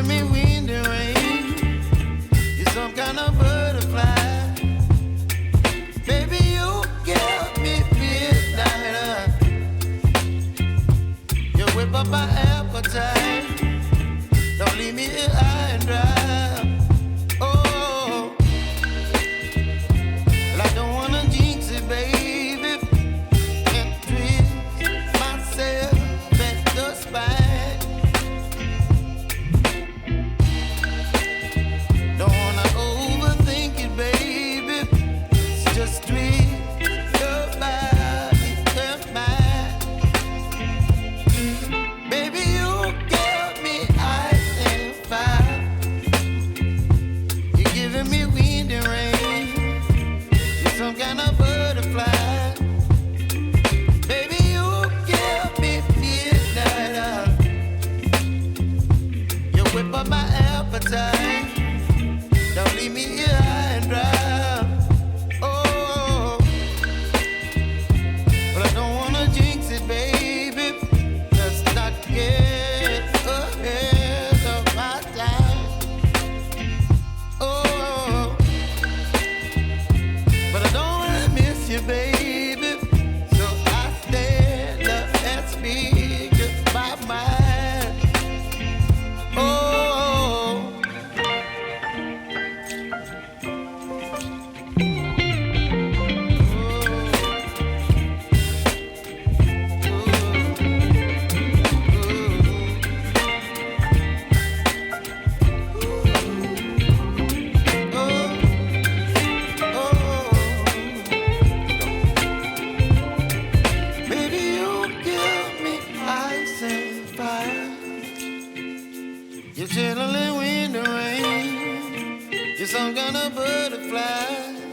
giving me wind and rain. You're some kind of butterfly. Baby, you give me midnight. You whip up my appetite. Don't leave me here high and dry. Oh, well, I don't wanna jinx it, baby, and twist myself at the spine. Don't wanna overthink it, baby. It's just twist your body and mine. Baby, you give me ice and fire. You're giving me wind and rain. You're some kind of butterfly. Baby, you give me midnight. You whip up my appetite. Don't leave me here high and dry. Oh, but I don't wanna jinx it, baby. Let's not get ahead of my time. Oh, but I don't wanna miss you, baby. So I stand up and speak just my mind. Oh. Baby, you give me ice and fire. You're chilling in wind and rain. You're some kind of butterfly.